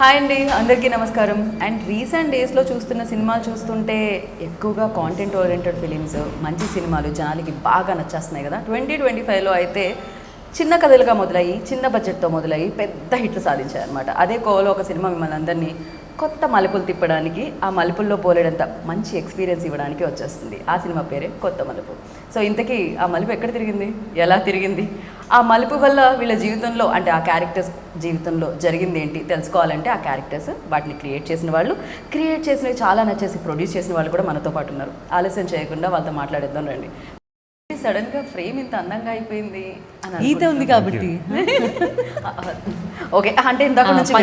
Hi అండి, అందరికీ నమస్కారం. అండ్ రీసెంట్ డేస్లో చూస్తున్న సినిమాలు చూస్తుంటే ఎక్కువగా కాంటెంట్ ఓరియంటెడ్ ఫిలిమ్స్, మంచి సినిమాలు జనాలకి బాగా నచ్చేస్తున్నాయి కదా. 2025లో అయితే చిన్న కథలుగా మొదలయ్యి, చిన్న బడ్జెట్తో మొదలయ్యి పెద్ద హిట్లు సాధించాయన్నమాట. అదే కోవలో ఒక సినిమా మిమ్మల్ని అందరినీ కొత్త మలుపులు తిప్పడానికి, ఆ మలుపుల్లో పోలేడంత మంచి ఎక్స్పీరియన్స్ ఇవ్వడానికి వచ్చేస్తుంది. ఆ సినిమా పేరే కొత్త మలుపు. సో ఇంతకీ ఆ మలుపు ఎక్కడ తిరిగింది, ఎలా తిరిగింది, ఆ మలుపు వల్ల వీళ్ళ జీవితంలో అంటే ఆ క్యారెక్టర్స్ జీవితంలో జరిగింది ఏంటి తెలుసుకోవాలంటే ఆ క్యారెక్టర్స్, వాటిని క్రియేట్ చేసినవి చాలా నచ్చేసి ప్రొడ్యూస్ చేసిన వాళ్ళు కూడా మనతో పాటు ఉన్నారు. ఆలస్యం చేయకుండా వాళ్ళతో మాట్లాడేద్దాం రండి. సడన్ గా ఫ్రేమ్ ఇంత అందంగా అయిపోయింది అని ఈత ఉంది కాబట్టి ఓకే, అంటే ఇందాక నుంచి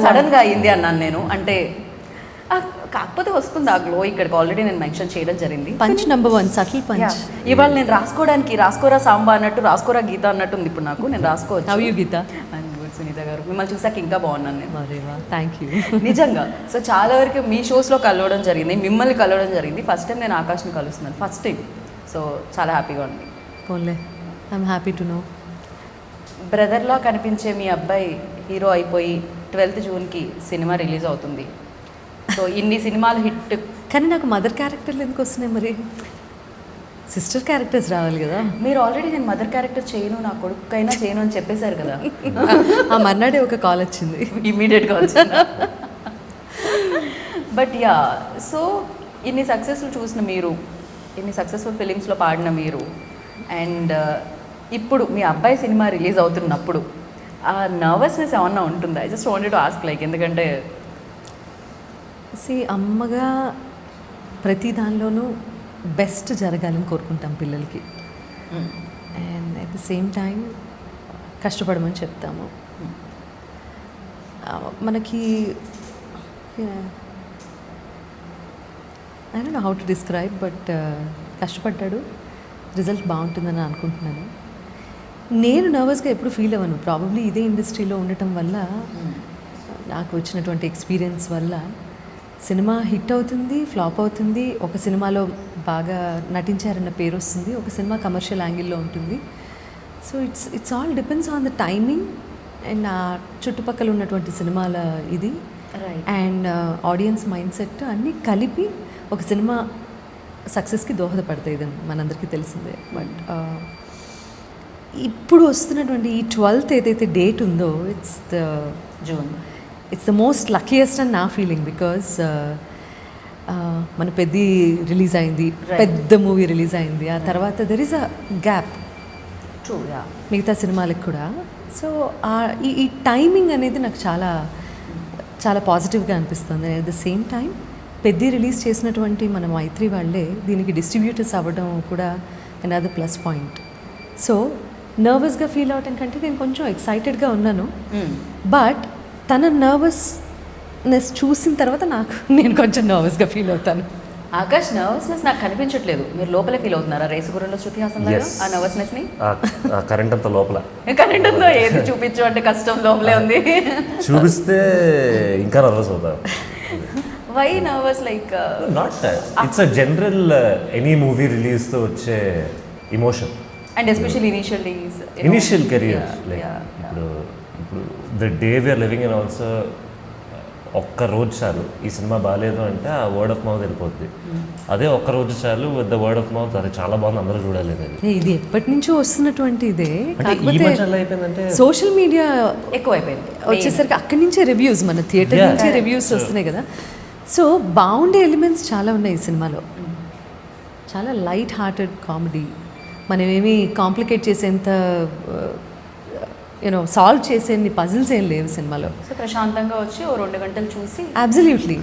సడన్ గా అయింది అన్నాను నేను. అంటే కాకపోతే వస్తుంది ఆ గ్లో. ఇక్కడికి ఆల్రెడీ నేను మెన్షన్ చేయడం జరిగింది. Punch number 1 subtle punch. ఇవాళ నేను రాసుకోవడానికి రాసుకోరా సాంబా అన్నట్టు, రాసుకోరా గీత అన్నట్టు ఉంది ఇప్పుడు నాకు. నేను రాసుకోవచ్చు. హౌ యు గీత? సునీత గారు, మిమ్మల్ని చూసాక ఇంకా బాగున్నాను నేను. Thank you. నిజంగా. సో చాలా వరకు మీ షోస్లో కలవడం జరిగింది, మిమ్మల్ని కలవడం జరిగింది. ఫస్ట్ టైం నేను ఆకాష్ని కలుస్తున్నాను, ఫస్ట్ టైం. సో చాలా హ్యాపీగా ఉంది. పోన్లే, ఐఎమ్ హ్యాపీ టు నో. బ్రదర్లా కనిపించే మీ అబ్బాయి హీరో అయిపోయి 12th జూన్కి సినిమా రిలీజ్ అవుతుంది. సో ఇన్ని సినిమాలు హిట్, కానీ నాకు మదర్ క్యారెక్టర్లు ఎందుకు వస్తున్నాయి మరి? సిస్టర్ క్యారెక్టర్స్ రావాలి కదా. మీరు ఆల్రెడీ నేను మదర్ క్యారెక్టర్ చేయను, నా కొడుకైనా చేయను అని చెప్పేశారు కదా. ఆ మర్నాడే ఒక కాల్ వచ్చింది, ఇమ్మీడియట్గా వచ్చింది. బట్ యా, సో ఇన్ని సక్సెస్లు చూసిన మీరు, ఇన్ని సక్సెస్ఫుల్ ఫిలిమ్స్లో పాడిన మీరు, అండ్ ఇప్పుడు మీ అబ్బాయి సినిమా రిలీజ్ అవుతున్నప్పుడు ఆ నర్వస్నెస్ ఏమన్నా ఉంటుందా? I just wanted to ask, like ఎందుకంటే అమ్మగా ప్రతి దానిలోనూ బెస్ట్ జరగాలని కోరుకుంటాం పిల్లలకి. And at the same time కష్టపడమని చెప్తాము. మనకి I don't know how to describe, but కష్టపడ్డాడు, రిజల్ట్ బాగుంటుందని అనుకుంటున్నాను. నేను నర్వస్గా ఎప్పుడు ఫీల్ అవ్వను. ప్రాబబ్లీ ఇదే ఇండస్ట్రీలో ఉండటం వల్ల, నాకు వచ్చినటువంటి ఎక్స్పీరియన్స్ వల్ల సినిమా హిట్ అవుతుంది, ఫ్లాప్ అవుతుంది. ఒక సినిమాలో బాగా నటించారన్న పేరు వస్తుంది, ఒక సినిమా కమర్షియల్ యాంగిల్లో ఉంటుంది. So it's all depends on the timing and ఆ చుట్టుపక్కల ఉన్నటువంటి సినిమాల ఇది అండ్ ఆడియన్స్ మైండ్ సెట్ అన్నీ కలిపి ఒక సినిమా సక్సెస్కి దోహదపడతాయి. ఇదని మనందరికీ తెలిసిందే. బట్ ఇప్పుడు వస్తున్నటువంటి ఈ 12th ఏదైతే డేట్ ఉందో, ఇట్స్ ద మోస్ట్ లక్కీయెస్ట్ అని నా ఫీలింగ్. బికాజ్ మన పెద్ది రిలీజ్ అయింది, పెద్ద మూవీ రిలీజ్ అయింది. ఆ తర్వాత దెర్ ఈస్ అ గ్యాప్ మిగతా సినిమాలకు కూడా. సో ఈ టైమింగ్ అనేది నాకు చాలా చాలా పాజిటివ్గా అనిపిస్తుంది. అట్ ద సేమ్ టైం పెద్ద రిలీజ్ చేసినటువంటి మన మైత్రి వాళ్ళే దీనికి డిస్ట్రిబ్యూటర్స్ అవ్వడం కూడా అనదర్ ప్లస్ పాయింట్. సో నర్వస్గా ఫీల్ అవటం కంటే నేను కొంచెం ఎక్సైటెడ్గా ఉన్నాను. బట్ తన నర్వస్నెస్ చూసిన తర్వాత నేను కొంచెం నర్వస్గా ఫీల్ అవుతాను. ఆకాష్, నర్వస్నెస్ నాకు కనిపించట్లేదు, మీరు లోపలే ఫీల్ అవుతున్నారా? రేసుగుర్రంలో శృతి హాసన్ ఆ నర్వస్నెస్ని కరెంట్ అంతా లోపల, కరెంట్ ఉందో ఏది చూపించు అంటే కష్టం లోపలే ఉంది. చూపిస్తే ఇంకా నర్వస్ అవుతారు. Why nervous? Like not it's a general any movie release తో వచ్చే emotion, and especially initial career. Like ఇప్పుడు the day we're living in also, ఒక్క రోజు చాలు ఈ సినిమా బాగాలేదు అంటే ఆ వర్డ్ ఆఫ్ మౌత్ వెళ్ళిపోద్ది. అదే ఒక్క రోజు చాలు with the word of mouth, అది చాలా బాగుంది, అందరూ చూడాలి. ఇది ఎప్పటి నుంచో వస్తున్నటువంటి ఇదే, అయిపోయిందంటే సోషల్ మీడియా ఎక్కువ అయిపోయింది వచ్చేసరికి అక్కడి నుంచే రివ్యూస్, మన థియేటర్ నుంచే రివ్యూస్ వస్తున్నాయి కదా. సో బాగుండే ఎలిమెంట్స్ చాలా ఉన్నాయి ఈ సినిమాలో. చాలా లైట్ హార్టెడ్ కామెడీ, మనమేమి కాంప్లికేట్ చేసేంత సాల్వ్ చేసేన్ని పజిల్స్ ఏం లేవు సినిమాలో. సో ప్రశాంతంగా వచ్చి ఓ 2 గంటలు చూసి అబ్సల్యూట్లీ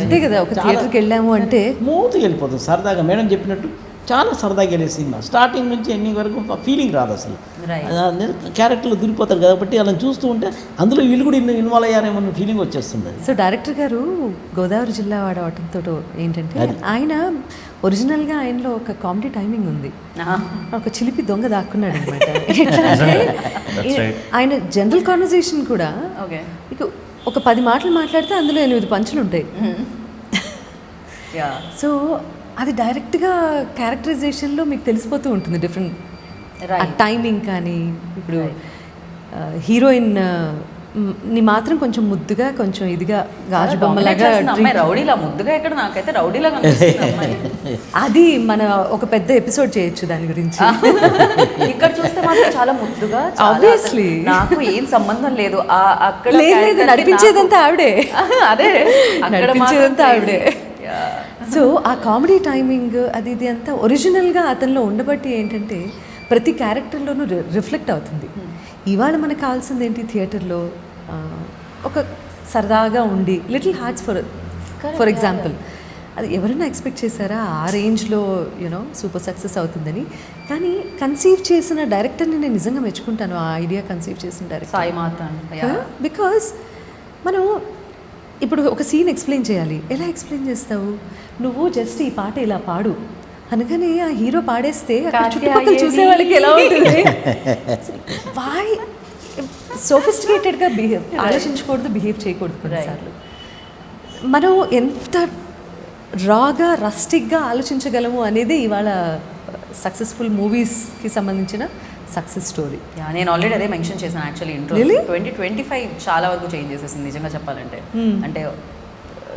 అంతే కదా. ఒక థియేటర్కి వెళ్ళాము అంటే మూతుకి వెళ్ళిపోతుంది సరదాగా. మేడం చెప్పినట్టు చాలా సరదాగా వెళ్ళే సినిమా, స్టార్టింగ్ నుంచి ఎండింగ్ వరకు ఫీలింగ్ రాదు అసలు. క్యారెక్టర్లు దిగిపోతారు కాబట్టి అలా చూస్తూ ఉంటే అందులో వీళ్ళు కూడా ఇన్వాల్వ్ అయ్యారేమో ఫీలింగ్ వచ్చేస్తుంది. సో డైరెక్టర్ గారు గోదావరి జిల్లా వాడవటంతో ఏంటంటే, ఆయన ఒరిజినల్గా ఆయనలో ఒక కామెడీ టైమింగ్ ఉంది. ఒక చిలిపి దొంగ దాక్కున్నాడు అనమాట. ఆయన జనరల్ కాన్వర్సేషన్ కూడా మీకు ఒక 10 మాటలు మాట్లాడితే అందులో 8 పంచులు ఉంటాయి. సో అది డైరెక్ట్గా క్యారెక్టరైజేషన్లో మీకు తెలిసిపోతూ ఉంటుంది డిఫరెంట్ టైమింగ్. కానీ ఇప్పుడు హీరోయిన్ నీ మాత్రం కొంచెం ముద్దుగా కొంచెం ఇదిగా గాజు Dominate బొమ్మలాగా చేస్తుంది అమ్మాయి రౌడీలా ముద్దుగా ఎక్కడ నాకైతే రౌడీలా కనిపిస్తుంది అమ్మాయి. అది మన ఒక పెద్ద ఎపిసోడ్ చేయొచ్చు దాని గురించి. ఇక్కడ చూస్తే మాత్రం చాలా ముద్దుగా చాలా Obviously. అసలు నాకు ఏం సంబంధం లేదు అక్కడ లేదు లేదు, character కి నడిపించేదంతా ఆవిడే. నాకు- అదే అక్కడ నడిపించేదంతా మాత్రం ఆవిడే. Yeah. సో ఆ కామెడీ టైమింగ్ అది ఇది అంతా ఒరిజినల్గా అతనిలో ఉండబట్టి ఏంటంటే ప్రతి క్యారెక్టర్లోనూ రిఫ్లెక్ట్ అవుతుంది. ఇవాళ మనకు కావాల్సింది ఏంటి థియేటర్లో ఒక సరదాగా ఉండి లిటిల్ హార్ట్స్ ఫర్ ఎగ్జాంపుల్, అది ఎవరైనా ఎక్స్పెక్ట్ చేశారా ఆ రేంజ్లో యూనో సూపర్ సక్సెస్ అవుతుందని? కానీ కన్సీవ్ చేసిన డైరెక్టర్ని నేను నిజంగా మెచ్చుకుంటాను, ఆ ఐడియా కన్సీవ్ చేసిన డైరెక్టర్. సాయి మాత బికాజ్ మనం ఇప్పుడు ఒక సీన్ ఎక్స్ప్లెయిన్ చేయాలి, ఎలా ఎక్స్ప్లెయిన్ చేస్తావు? నువ్వు జస్ట్ ఈ పాట ఇలా పాడు అనగానే ఆ హీరో పాడేస్తే అక్కడ చుట్టుపక్కల చూసే వాళ్ళకి ఎలా ఉంటుంది? వై సోఫిస్టికేటెడ్గా ఆలోచించకూడదు, బిహేవ్ చేయకూడదు కొన్నిసార్లు. మనం ఎంత రాగా రస్టిక్గా ఆలోచించగలము అనేది ఇవాళ సక్సెస్ఫుల్ మూవీస్కి సంబంధించిన సక్సెస్ స్టోరీ. నేను ఆల్రెడీ అదే మెన్షన్ చేశాను యాక్చువల్లీ ఇంట్రో. Really? 2025 చాలా వరకు చేంజ్ చేసేసింది నిజంగా చెప్పాలంటే. అంటే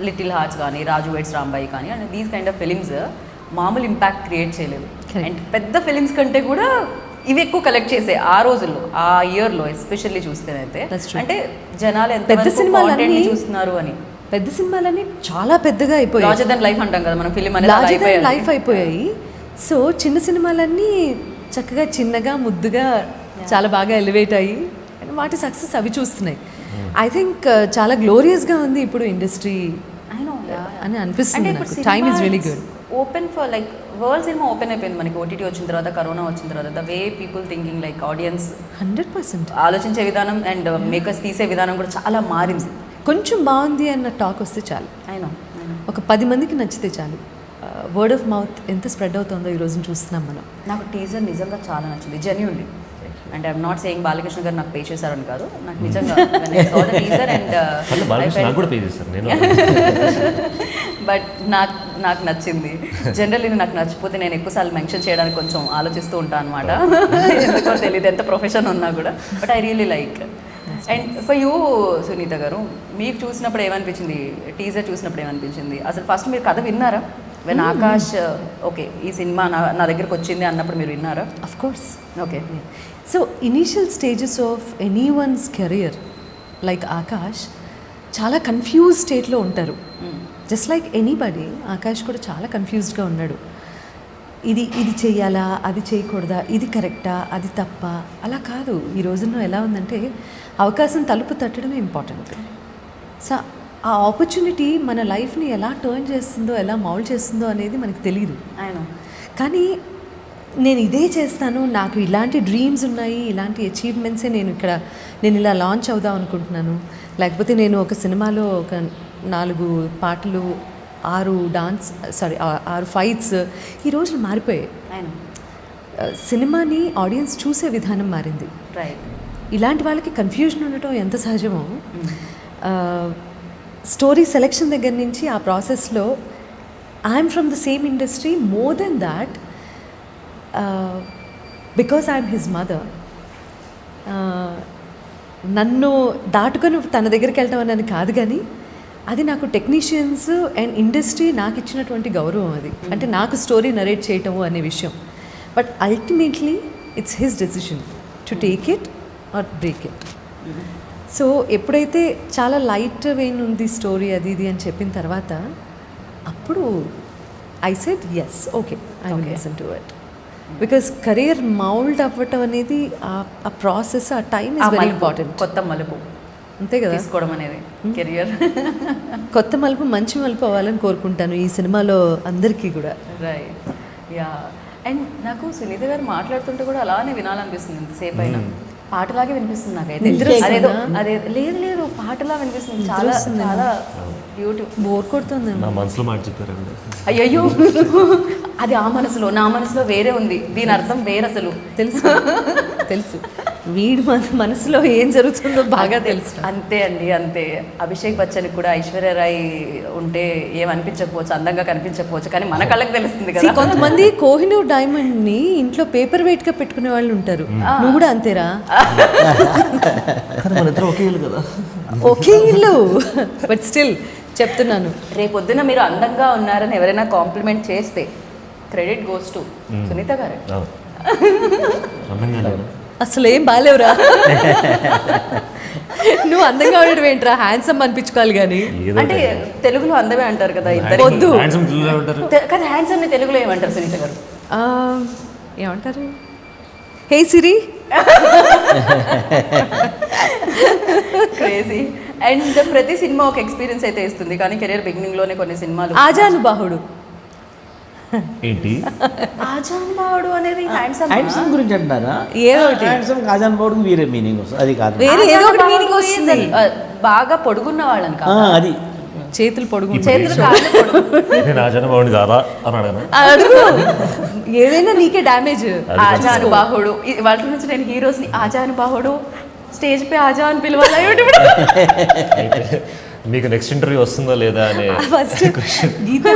లిటిల్ హార్ట్స్ కానీ, రాజు వెడ్స్ రాంబాయి కానీ, and these kind of films మామూలు ఇంపాక్ట్ క్రియేట్ చేయలేదు. అండ్ పెద్ద ఫిలిమ్స్ కంటే కూడా ఇవి ఎక్కువ కలెక్ట్ చేసే ఆ రోజుల్లో, ఆ ఇయర్లో ఎస్పెషల్లీ చూస్తేనైతే. అంటే జనాలు ఎంత పెద్ద సినిమాలన్నీ చూస్తున్నారు అని. పెద్ద సినిమాలన్నీ చాలా పెద్దగా అయిపోయాయి, లార్జర్ దెన్ లైఫ్ అంటాం కదా మనం, ఫిలిం అనేది లార్జర్ దెన్ లైఫ్ అయిపోయాయి. సో చిన్న సినిమాలన్నీ చక్కగా చిన్నగా ముద్దుగా చాలా బాగా ఎలివేట్ అయ్యి వాటి సక్సెస్ అవి చూస్తున్నాయి. ఐ థింక్ చాలా గ్లోరియస్గా ఉంది ఇప్పుడు ఇండస్ట్రీ అని అనిపిస్తుంది నాకు. Time is really good. Open for like world cinema open అయిపోయింది మనకి. ఓటీటీ వచ్చిన తర్వాత, కరోనా వచ్చిన తర్వాత, the way people thinking like audience 100% ఆలోచించే విధానం అండ్ మేకర్స్ తీసే విధానం కూడా చాలా మారింది. కొంచెం బాగుంది అన్న టాక్ వస్తే చాలు, అయినా ఒక 10 మందికి నచ్చితే చాలు. వర్డ్ ఆఫ్ మౌత్ ఎంత స్ప్రెడ్ అవుతుందో ఈ రోజున చూస్తున్నాం మనం. నాకు టీజర్ నిజంగా చాలా నచ్చింది, genuinely. And I'm not saying Balakrishna గారు నాకు పే చేశారని కాదు, నాకు నిజంగా టీజర్ అండ్ నాకు కూడా పే చేశారు నేను. బట్ నాకు నచ్చింది. జనరల్లీ నాకు నచ్చిపోతే నేను ఎక్కువసార్లు మెన్షన్ చేయడానికి కొంచెం ఆలోచిస్తూ ఉంటాను అనమాట. ఎందుకో తెలియదు ఎంత ప్రొఫెషన్ ఉన్నా కూడా. But I really like. And for you Sunitha garu, మీకు చూసినప్పుడు ఏమనిపించింది? టీజర్ చూసినప్పుడు ఏమనిపించింది? అసలు ఫస్ట్ మీరు కథ విన్నారా? వెన్ ఆకాష్ ఓకే ఈ సినిమా నా దగ్గరకు వచ్చింది అన్నప్పుడు మీరు విన్నారా? Of course. Okay. So initial stages of any once career like Akash చాలా కన్ఫ్యూజ్ స్టేట్లో ఉంటారు. జస్ట్ లైక్ ఎనీబడి, ఆకాష్ కూడా చాలా కన్ఫ్యూజ్డ్గా ఉన్నాడు. ఇది చేయాలా, అది చేయకూడదా, ఇది కరెక్టా, అది తప్ప, అలా కాదు. ఈ రోజుల్లో ఎలా ఉందంటే అవకాశం తలుపు తట్టడమే ఇంపార్టెంట్. సో ఆ ఆపర్చునిటీ మన లైఫ్ని ఎలా టర్న్ చేస్తుందో, ఎలా మౌల్డ్ చేస్తుందో అనేది మనకు తెలియదు. కానీ నేను ఇదే చేస్తాను, నాకు ఇలాంటి డ్రీమ్స్ ఉన్నాయి, ఇలాంటి అచీవ్మెంట్సే నేను ఇలా లాంచ్ అవుదాం అనుకుంటున్నాను, లేకపోతే నేను ఒక సినిమాలో ఒక 4 పాటలు, 6 ఫైట్స్ ఈ రోజులు మారిపోయాయి. సినిమాని ఆడియన్స్ చూసే విధానం మారింది. ఇలాంటి వాళ్ళకి కన్ఫ్యూజన్ ఉండటం ఎంత సహజమో, స్టోరీ సెలెక్షన్ దగ్గర నుంచి ఆ ప్రాసెస్లో I'm from the same industry. More than that, because I'm his mother, నన్ను దాటుకొని తన దగ్గరికి వెళ్ళటం అనేది కాదు, కానీ అది నాకు టెక్నీషియన్స్ అండ్ ఇండస్ట్రీ నాకు ఇచ్చినటువంటి గౌరవం. అది అంటే నాకు స్టోరీ నరేట్ చేయటము అనే విషయం. But ultimately it's his decision to take it or break it. So ఎప్పుడైతే చాలా లైట్ వెయిన్ ఉంది స్టోరీ అది ఇది అని చెప్పిన తర్వాత, అప్పుడు I said yes, okay, I will listen to it. Because career mould అవ్వటం అనేది ఆ ప్రాసెస్, ఆ టైం ఇస్ వెరీ ఇంపార్టెంట్. కొత్త మలుపు అంతే కదా తీసుకోవడం అనేది కెరియర్. కొత్త మలుపు, మంచి మలుపు అవ్వాలని కోరుకుంటాను ఈ సినిమాలో అందరికీ కూడా. Right, yeah. అండ్ నాకు సునీత గారు మాట్లాడుతుంటే కూడా అలానే వినాలనిపిస్తుంది ఇంతసేపు అయినా. పాటలాగే వినిపిస్తుంది నాకైతే. అదే లేదు పాటలా వినిపిస్తుంది. చాలా చాలా బ్యూటిఫుల్. బోర్ కొడుతుంది. నా మనసులో మాట చెప్పారండి. అయ్యయ్యో, అది ఆ మనసులో, నా మనసులో వేరే ఉంది. దీని అర్థం వేరే అసలు. తెలుసు. వీడి మనసులో ఏం జరుగుతుందో బాగా తెలుసు. అంతే అండి, అంతే. అభిషేక్ బచ్చన్ కూడా ఐశ్వర్య రాయ్ ఉంటే ఏమనిపించకపోవచ్చు, అందంగా కనిపించకపోవచ్చు, కానీ మన కళ్ళకి తెలుస్తుంది See, కదా. కొంతమంది కోహినూర్ డైమండ్ ని ఇంట్లో పేపర్ వెయిట్ గా పెట్టుకునే వాళ్ళు ఉంటారు. నువ్వు కూడా అంతేరా? మన ఇద్దరు ఒకే ఇల్లు కదా. ఒకే ఇల్లు, బట్ స్టిల్ చెప్తున్నాను. రేపొద్దున మీరు అందంగా ఉన్నారని ఎవరైనా కాంప్లిమెంట్ చేస్తే క్రెడిట్ గోస్ టు సునీత గారు. అవును. అందంగా లేనా? అసలు ఏం బాగాలేవురా. నువ్వు అందంగా ఉండడం ఏంట్రా, హ్యాండ్సమ్ అనిపించుకోవాలి కానీ. ఏదో అంటే తెలుగులో అందమే అంటారు కదా ఇద్దరు. వద్దు. handsome పిల్లలే ఉంటారు. కానీ హ్యాండ్సమ్ ని తెలుగులో ఏమంటారు సునీత గారు? ఏమంటారు? హే సిరి. క్రేజీ. అండ్ ప్రతి సినిమా ఒక ఎక్స్పీరియన్స్ అయితే ఇస్తుంది, కానీ కెరీర్ బిగినింగ్ లోనే కొన్ని సినిమాలు ఆజానుబాహుడు. ఏంటి ఆజానుబాహుడు అనేది హ్యాండ్సమ్ గురించి అంటారా? ఏదో ఒకటి. హ్యాండ్సమ్ ఆజాన్ బౌడ్కి వేరే మీనింగ్ వస్తుంది, అది కాదు. వేరే ఏదో ఒకటి మీనింగ్ వస్తుంది. బాగా పొడుగున్న వాళ్ళని కాదు, అది చేతులు పొడుగు. చేతులు కాళ్ళు పొడుగు. నేను రాజాన బాగుంది కాదా అని అడగను. అడుగు, ఏదైనా నీకే డ్యామేజ్. ఆజానుబాహుడు వాళ్ళ నుంచి నేను హీరోస్ ని ఆజానుబాహుడు స్టేజ్ పై ఆజా అని పిలవాలి. మీకు నెక్స్ట్ ఇంటర్వ్యూ వస్తుందా లేదా అనే ఫస్ట్ గీత.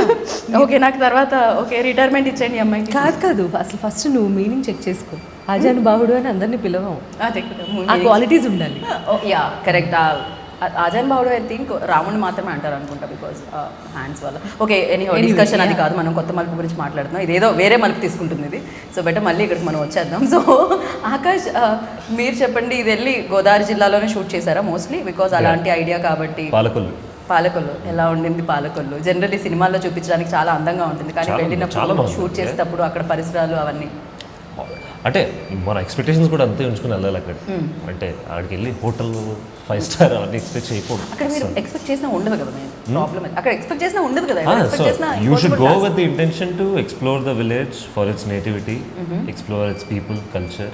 ఓకే, నాకు తర్వాత ఓకే రిటైర్మెంట్ ఇచ్చేయండి అమ్మాయికి. కాదు అసలు ఫస్ట్ నువ్వు మీనింగ్ చెక్ చేసుకో. ఆజానుబాహుడు అని అందరినీ పిలవం. అదే ఆ క్వాలిటీస్ ఉండాలి. Yeah correct. ఆజాన్ బావుడు ఐ థింక్ రాముని మాత్రమే అంటారు అనుకుంటా, బికాస్ హ్యాండ్స్ వల్ల. ఓకే, ఎనీహౌ డిస్కషన్ అది కాదు, మనం కొత్త మలుపు గురించి మాట్లాడుతున్నాం. ఇదేదో వేరే మలుపు తీసుకుంటుంది ఇది. సో బెటర్ మళ్ళీ ఇక్కడికి మనం వచ్చేద్దాం. సో ఆకాష్, మీరు చెప్పండి, ఇది వెళ్ళి గోదావరి జిల్లాలోనే షూట్ చేశారా మోస్ట్లీ? బికాస్ అలాంటి ఐడియా కాబట్టి. పాలకొల్లు ఎలా ఉండింది? పాలకొల్లు జనరల్లీ సినిమాల్లో చూపించడానికి చాలా అందంగా ఉంటుంది, కానీ వెళ్ళినప్పుడు షూట్ చేసేటప్పుడు అక్కడ పరిసరాలు అవన్నీ అంటే మన ఎక్స్పెక్టేషన్స్ కూడా అంతే ఉంచుకుని వెళ్ళాలి అక్కడ. అంటే అక్కడికి వెళ్ళి హోటల్ 5 స్టార్ అవన్నీ ఎక్స్పెక్ట్ చేయకూడదు. అక్కడ మీరు ఎక్స్పెక్ట్ చేసినా ఉండదు కదా. ప్రాబ్లమ్ అక్కడ ఎక్స్పెక్ట్ చేసినా ఉండదు కదా. So you should go with the intention to explore the village for it's nativity, explore it's people, culture.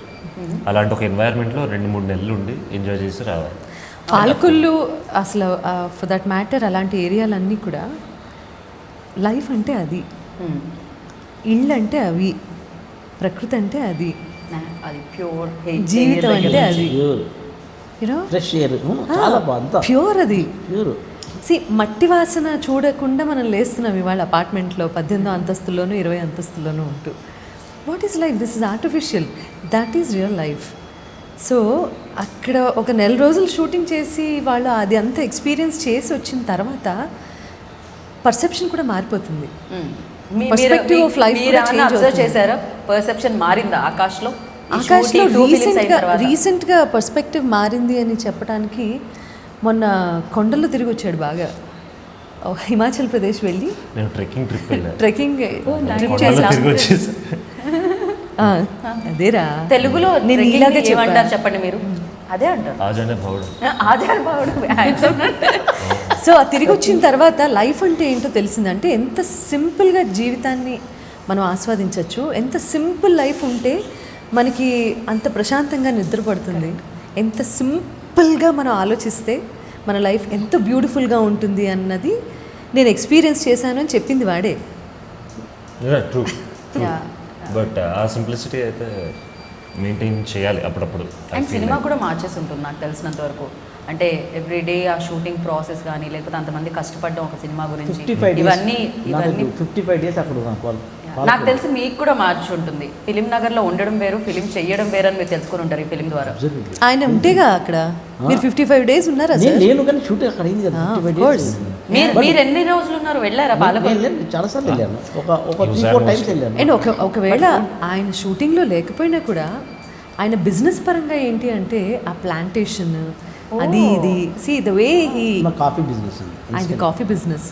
అలాంటి ఒక ఎన్వైర్న్మెంట్లో 2-3 నెలలు ఉండి ఎంజాయ్ చేసి రావాలి. పాలకొల్లు అసలు ఫర్ దట్ మ్యాటర్ అలాంటి ఏరియాలన్నీ కూడా లైఫ్ అంటే అది, ఇళ్ళు అంటే అవి, ప్రకృతి అంటే అది, అది ప్యూర్ జీవితం అంటే అది, ఫ్రెష్ ఎయిర్ చాలా బాగుంది, ప్యూర్ అది ప్యూర్. మట్టి వాసన చూడకుండా మనం లేస్తున్నాం ఇవాళ అపార్ట్మెంట్లో 18వ అంతస్తులోనూ 20 అంతస్తులోనూ ఉంటూ. What is life? This is artificial, that is real life. So అక్కడ ఒక 1 నెల రోజులు షూటింగ్ చేసి వాళ్ళు అది అంతా ఎక్స్పీరియన్స్ చేసి వచ్చిన తర్వాత పర్సెప్షన్ కూడా మారిపోతుంది. పర్స్పెక్టివ్ ఆఫ్ లైఫ్ కూడా చేంజ్ అవుతుంది. చేశారా? పర్సెప్షన్ మారిందా ఆకాష్లో? రీసెంట్గా పర్స్పెక్టివ్ మారింది అని చెప్పడానికి మొన్న కొండల్లో తిరిగి వచ్చాడు బాగా. హిమాచల్ ప్రదేశ్ వెళ్ళి నేను ట్రెక్కింగ్ ట్రిప్ ట్రిప్ చేసి అదేరా తెలుగులో నేను ఇలాగే ఏమంటారు చెప్పండి మీరు? అదే అంటారు ఆజానే భావుడు. ఆజాన్ బావుడు. సో తిరిగి వచ్చిన తర్వాత లైఫ్ అంటే ఏంటో తెలిసిందంటే ఎంత సింపుల్గా జీవితాన్ని మనం ఆస్వాదించవచ్చు, ఎంత సింపుల్ లైఫ్ ఉంటే మనకి అంత ప్రశాంతంగా నిద్రపడుతుంది, ఎంత సింపుల్గా మనం ఆలోచిస్తే మన లైఫ్ ఎంత బ్యూటిఫుల్గా ఉంటుంది అన్నది నేను ఎక్స్పీరియన్స్ చేశాను అని చెప్పింది వాడే. ట్రూ. బట్ ఆ సింప్లిసిటీ అయితే మెయింటైన్ చేయాలి అప్పుడప్పుడు. అండ్ సినిమా కూడా మార్చేసి ఉంటుంది నాకు తెలిసినంత వరకు. అంటే ఎవ్రీడే ఆ షూటింగ్ ప్రాసెస్ కానీ, లేకపోతే అంతమంది కష్టపడడం ఒక సినిమా గురించి, ఇవన్నీ 55 days అక్కడ నాకు తెలిసి మీకు కూడా మార్చి ఉంటుంది. ఫిలిం నగర్లో ఉండడం వేరు, ఫిలిం చెయ్యడం వేరు అని మీరు తెలుసుకుని ఉంటారు ఈ ఫిలిం ద్వారా. ఆయన ఉంటేగా అక్కడ మీరు 55 days ఉన్నారా? నేను కానీ షూటింగ్ అక్కడ అయింది కదా. మీరు ఎన్ని రోజులు ఉన్నారు? వెళ్ళారా పాలకొల్లు? చాలాసార్లు వెళ్ళాను, ఒక 3-4 times వెళ్ళాను. అండ్ ఒకవేళ ఆయన షూటింగ్లో లేకపోయినా కూడా ఆయన బిజినెస్ పరంగా ఏంటి అంటే ఆ ప్లాంటేషన్ అది ఇది ద వే కాఫీ బిజినెస్, ఆయన కాఫీ బిజినెస్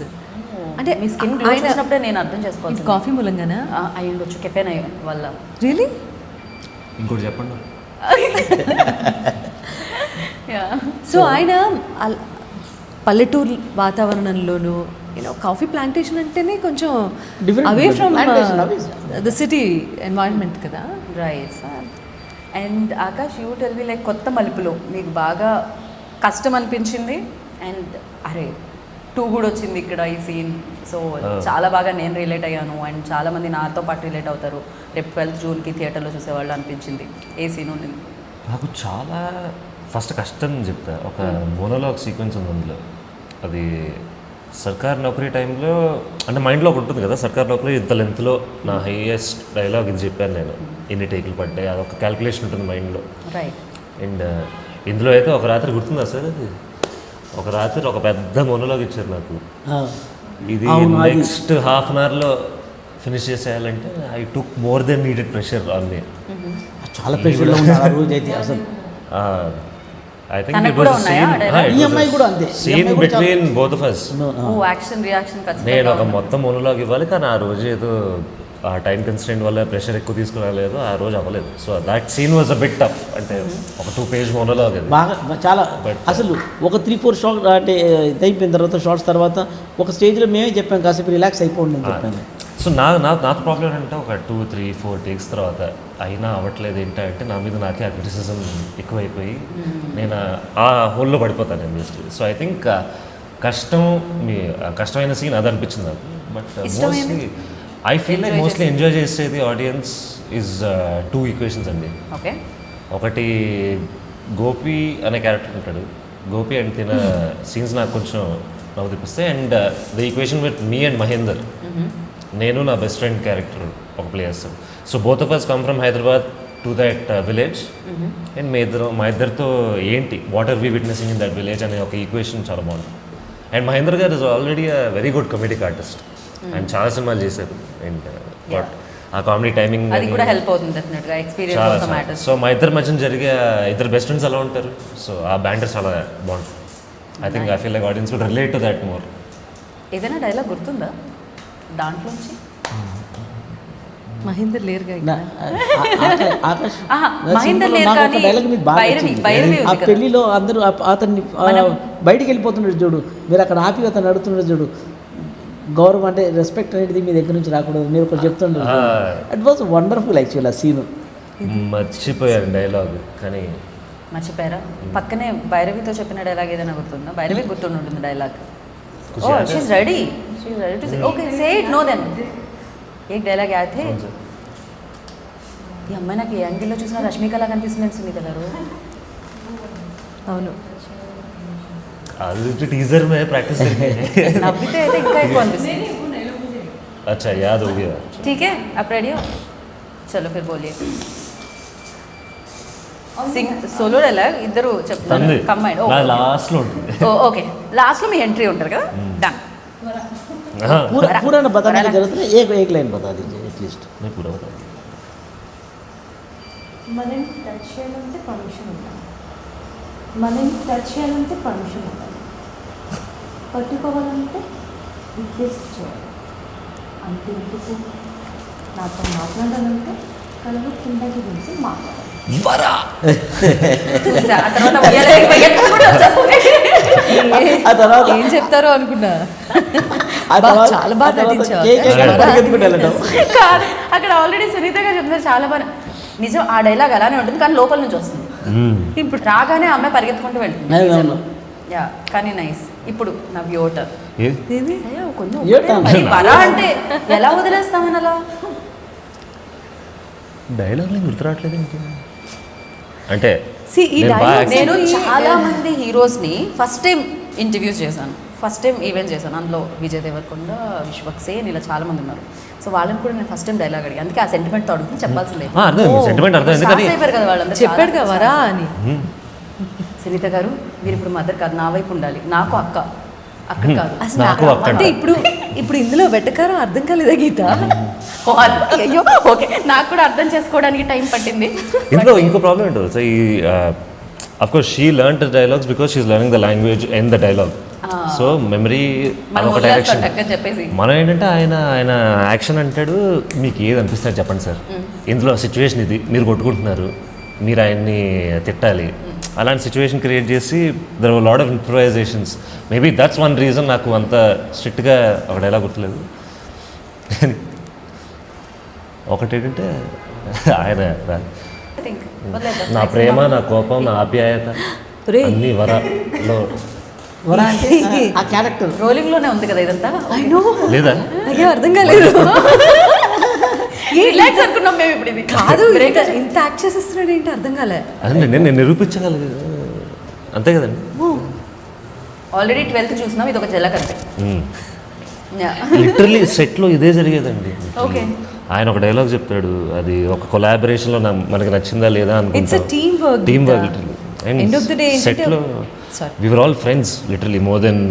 అంటే మీ స్కిన్ గ్లో చేసినప్పుడే నేను అర్థం చేసుకోవాలి. కాఫీ మూలంగానా అయి ఉండొచ్చు, కెఫెన్ వల్ల. రియలీ? ఇంకోటి చెప్పండి. సో ఆయన పల్లెటూరు వాతావరణంలోనూ కాఫీ ప్లాంటేషన్ అంటేనే కొంచెం away from the city environment కదా. Right sir. And Akash, you tell me like కొత్త మలుపులో మీకు బాగా కష్టం అనిపించింది అండ్ అరే 2 కూడా వచ్చింది ఇక్కడ ఈ సీన్, సో చాలా బాగా నేను రిలేట్ అయ్యాను అండ్ చాలామంది నాతో పాటు రిలేట్ అవుతారు, రేపు 12th June థియేటర్లో చూసేవాళ్ళు అనిపించింది. ఏ సీన్ ఉంది? నాకు చాలా ఫస్ట్ కష్టం చెప్తా. ఒక మోనోలాగ్ సీక్వెన్స్ ఉంది అందులో. అది సర్కార్ నౌకరీ టైంలో అంటే మైండ్లో ఒకటి ఉంటుంది కదా, సర్కార్ నౌకరీ ఇంత లెంత్లో నా హైయెస్ట్ డైలాగ్ ఇది చెప్పాను నేను, ఇన్ని టేకులు పడ్డాయి, అదొక క్యాల్కులేషన్ ఉంటుంది మైండ్లో. రైట్. అండ్ ఇందులో అయితే ఒక రాత్రి గుర్తుందా సార్, అది ఒక రాత్రి ఒక పెద్ద మోనోలాగ్ ఇచ్చారు నాకు. ఇది నెక్స్ట్ హాఫ్ అన్ అవర్లో ఫినిష్ చేసేయాలంటే I took more than needed pressure on me. చాలా ప్రెషర్లో ఉన్నారు ఆ రోజు అయితే అసలు. I think it was a scene. ఈ అమ్మాయి కూడా అంతే. Scene between both of us. ఓ యాక్షన్ రియాక్షన్ నేను ఒక మొత్తం మోనోలాగ్ ఇవ్వాలి, కానీ ఆ రోజు ఏదో ఆ టైం కన్స్ట్రెంట్ వల్ల ప్రెషర్ ఎక్కువ తీసుకురాలేదు, ఆ రోజు అవ్వలేదు. So that scene was a bit tough. అంటే ఒక 2 పేజ్ మోనోలాగ్ అది బాగా చాలా అసలు ఒక 3-4 షాట్ అంటే ఇది అయిపోయిన తర్వాత షార్ట్స్ తర్వాత ఒక స్టేజ్లో మేమే చెప్పాం కాసేపు రిలాక్స్ అయిపోండి అని చెప్పాను. సో నాకు ప్రాబ్లం ఏంటంటే ఒక 2-3-4 టేక్స్ తర్వాత అయినా అవ్వట్లేదు ఏంటంటే నా మీద నాకే ఆ క్రిటిసిజం ఎక్కువైపోయి నేను ఆ హోల్లో పడిపోతాను నేను బేసిక్లీ. సో ఐ థింక్ కష్టమైన సీన్ అది అనిపించింది నాకు. But mostly I feel like mostly enjoy చేసేది ఆడియన్స్ ఈజ్ 2 ఈక్వేషన్స్ అండి. ఓకే. ఒకటి గోపి అనే క్యారెక్టర్ ఉంటాడు. గోపి అండ్ తిన సీన్స్ నాకు కొంచెం నవ్వు తెప్పిస్తాయి. And the equation with me and Mahender, నేను నా బెస్ట్ ఫ్రెండ్ క్యారెక్టర్ ఒక ప్లే చేస్తాను. So both of us come from Hyderabad to that village. And మా ఇద్దరితో ఏంటి what are we witnessing in that village అనే ఒక ఈక్వేషన్ చాలా బాగుంటుంది. And Mahender garu is already a very good comedic artist. ఆయన చాలా సినిమాలు చేశారు. అండ్ ఆ కామెడీ టైమింగ్ అది కూడా హెల్ప్ అవుతుంది డెఫినెట్గా, ఎక్స్పీరియన్స్ ఆల్సో మ్యాటర్స్. సో మా ఇద్దరి మధ్యన జరిగే ఇద్దరు బెస్ట్ ఫ్రెండ్స్ ఎలా ఉంటారు, సో ఆ బ్యాంటర్ చాలా బాగుంటుంది. I think I feel like audience would relate to that more. ఏదైనా డైలాగ్ గుర్తుందా దాంట్లోంచి? మహేందర్ లేరుగా మహేందర్ లేరు కానీ భైరవి ఆ పెళ్లిలో అందరూ అతన్ని బయటికి వెళ్ళిపోతున్నాడు చూడు, మీరు అక్కడ ఆపి అతను అడుగుతున్నాడు చూడు, గౌరవం అంటే రెస్పెక్ట్ అనేది మీ దగ్గర నుంచి రాకూడదు మీరు ఒకటి చెప్తుండ్రు. ఇట్ వాజ్ వండర్ఫుల్ యాక్చువల్ ఆ సీన్. మర్చిపోయారు డైలాగ్ కానీ మర్చిపోయారా? పక్కనే భైరవితో చెప్పిన డైలాగ్ ఏదైనా గుర్తుందా? భైరవి గుర్తుంటుంది డైలాగ్. ఓ she ready to say. Okay say it. No then एक डायलॉग याद थे. ఈ అమ్మాయి నాకు ఏ యాంగిల్లో చూసినా రష్మికలా కనిపిస్తుంది సునీత గారు. అవును, అది టీజర్ में प्रैक्टिस करके నవ్వితే అయితే ఇంకా ఎక్కువ అనిపిస్తుంది. अच्छा याद हो गया. ठीक है आप रेडी हो? चलो फिर बोलिए. సింగ్ సోలో డైలాగ్ ఇద్దరు చెప్తారు కంబైన్. లాస్ట్ లో ఉంటుంది. ఓకే లాస్ట్ లో మీ ఎంట్రీ ఉంటారు కదా. డన్. पूरा ना बताने की जरूरत नहीं, एक लाइन बता दीजिए एटलीस्ट. मैं पूरा बता మనని టచ్ చేయాలంటే పర్మిషన్ ఉండాలి, మనని టచ్ చేయాలంటే పర్మిషన్ ఉండాలి, పట్టుకోవాలంటే రిక్వెస్ట్ చేయాలి, అంతే ఎందుకు నాతో మాట్లాడాలంటే కళ్ళు కిందకి వేసి మాట్లాడాలి. ఏం చెప్తారో అనుకున్నా. చాలా బాగా నటించారు. అక్కడ ఆల్రెడీ సునీత గారు చెప్తున్నారు చాలా బాగా. నిజం ఆ డైలాగ్ అలానే ఉంటుంది కానీ లోపల నుంచి వస్తుంది. ఇప్పుడు రాగానే అమ్మాయి పరిగెత్తుకుంటూ వెళ్తుంది. యా కానీ నైస్. ఇప్పుడు నా వ్యోటర్ పరా అంటే ఎలా వదిలేస్తామని అలా డైలాగ్ గుర్తురావట్లేదు అంటే. నేను చాలా మంది హీరోస్ని ఫస్ట్ టైం ఇంటర్వ్యూస్ చేశాను, ఫస్ట్ టైం ఈవెంట్ చేశాను. అందులో విజయ్ దేవరకొండ, విశ్వక్సేన్ ఇలా చాలా మంది ఉన్నారు. సో వాళ్ళని కూడా నేను ఫస్ట్ టైం డైలాగ్ అడిగి, అందుకే ఆ సెంటిమెంట్ అడుగుతుంది చెప్పాల్సిందే. కదా వాళ్ళందరూ చెప్పాడు కదా వరా అని. సునీత గారు మీరు ఇప్పుడు మదర్ కాదు, నా వైపు ఉండాలి, నాకు అక్క అక్కడ కాదు. అంటే ఇప్పుడు ఇందులో వెటకారం అర్థం కాలేదా గీత? అయ్యో ఓకే, నాకు కూడా అర్థం చేసుకోవడానికి టైం పట్టింది. ఇంకో ప్రాబ్లం ఏంటో సో ఈ of course she learn the dialogues because she is learning the language and the dialogue. So memory ఒక డైరెక్షన్. మనం ఏంటంటే ఆయన యాక్షన్ అంటాడు, మీకు ఏది అనిపిస్తారు చెప్పండి సార్, ఇందులో సిచ్యువేషన్ ఇది, మీరు కొట్టుకుంటున్నారు, మీరు ఆయన్ని తిట్టాలి, అలాంటి సిచ్యువేషన్ క్రియేట్ చేసి there were lot of improvisations. Maybe that's one reason నాకు అంత స్ట్రిక్ట్గా ఒక డైలాగ్ గుర్తులేదు. ఒకటి ఏంటంటే ఆయన నా ప్రేమ, నా కోపం, నా ఆప్యాయత అన్ని వరలో ఆ క్యారెక్టర్ రోలింగ్ లోనే ఉంది కదా ఇదంతా. లేదా అయ్యో అర్థం కాలేదు. రిలాక్స్ అనుకున్నాం మేము ఇప్పుడు ఇది కాదు ఇంత యాక్ట్ చేసేస్తున్నాడు ఏంటి అర్థం కాలే. అదే నేను నిరూపించగలను అంతే కదండి. ఆల్రెడీ 12th చూసినాం, ఇది ఒక జలక్ అంతే. లిటరలీ సెట్లో ఇదే జరిగేదండి. Okay. ఆయన ఒక డైలాగ్ చెప్తాడు, అది ఒక కొలాబరేషన్లో మనకి నచ్చిందా లేదా It's a teamwork, team work Gita. Literally. End of the day సెట్లో Sorry. We were all friends literally more than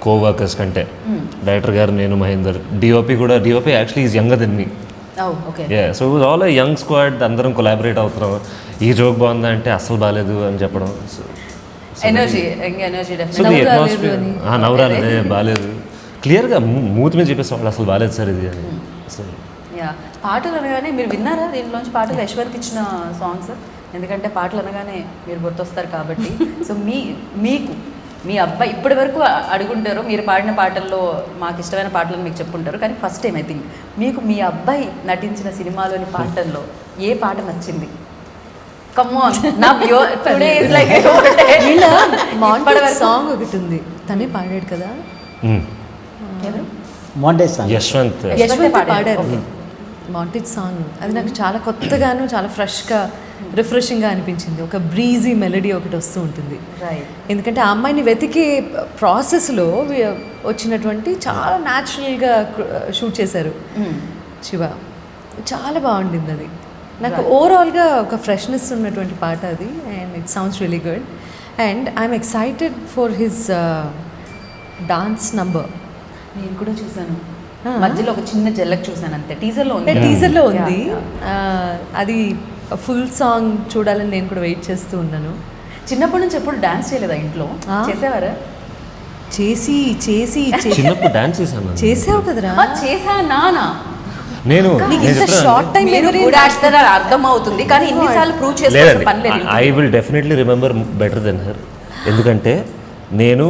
coworkers కంటే. డైరెక్టర్ గారు, నేను, మహేందర్, డిఓపి కూడా. DOP actually is younger than me. Okay. So all young squad, అందరం collaborate అవుతున్నాం. ఈ joke బాగుందా అంటే అస్సలు బాగాలేదు అని చెప్పడం. ఎనర్జీ సో ది అట్మాస్ఫియర్ నవ్వురాలేదే బాగాలేదు క్లియర్గా మూతి మీద చెప్పేసి వాళ్ళు అసలు బాగాలేదు సార్ ఇది అని. సో పాటలు అనగానే మీరు విన్నారా దీంట్లోంచి పాటలు యశ్వంత్ ఇచ్చిన సాంగ్స్? ఎందుకంటే పాటలు అనగానే మీరు గుర్తొస్తారు కాబట్టి. సో మీకు మీ అబ్బాయి ఇప్పటి వరకు అడుగుంటారు, మీరు పాడిన పాటల్లో మాకు ఇష్టమైన పాటలను మీకు చెప్పుంటారు, కానీ ఫస్ట్ టైం ఐ థింక్ మీకు మీ అబ్బాయి నటించిన సినిమాలోని పాటల్లో ఏ పాట నచ్చింది? కమ్ ఆన్ నా టుడే ఇస్ లైక్ సాంగ్ ఒకటి ఉంది, తనే పాడాడు కదా, మాంటేజ్ సాంగ్. యశ్వంత్ యశ్వంత్ పాడారు Okay. Montage song. అది నాకు చాలా కొత్తగాను చాలా ఫ్రెష్గా రిఫ్రెషింగ్గా అనిపించింది. ఒక బ్రీజీ మెలడీ ఒకటి వస్తూ ఉంటుంది. రైట్. ఎందుకంటే ఆ అమ్మాయిని వెతికే ప్రాసెస్లో వచ్చినటువంటి చాలా న్యాచురల్గా షూట్ చేశారు శివ. చాలా బాగుండింది అది. నాకు ఓవరాల్గా ఒక ఫ్రెష్నెస్ ఉన్నటువంటి పాట అది. And it sounds really good. And I'm excited for his dance number. నేను కూడా చూసాను, మధ్యలో ఒక చిన్న జల్లక్ చూసాను అంతే. టీజర్లో ఉంది. టీజర్లో ఉంది. అది ఫుల్ సాంగ్ చూడాలని నేను కూడా వెయిట్ చేస్తూ ఉన్నాను. చిన్నప్పటి నుంచి ఎప్పుడు డాన్స్ చేయలేదా ఇంట్లో? చేసేవారా? చేసి చేసి చిన్నప్పుడు డాన్స్ చేశాను. చేసావు కదరా. చేసా నానా. నేను నీకు ఇంత షార్ట్ టైం అర్థం అవుతుంది, కానీ ఇన్నిసార్లు ప్రూవ్ చేసుకోవాల్సిన పని లేదు. I will definitely remember better than her. ఎందుకంటే నేను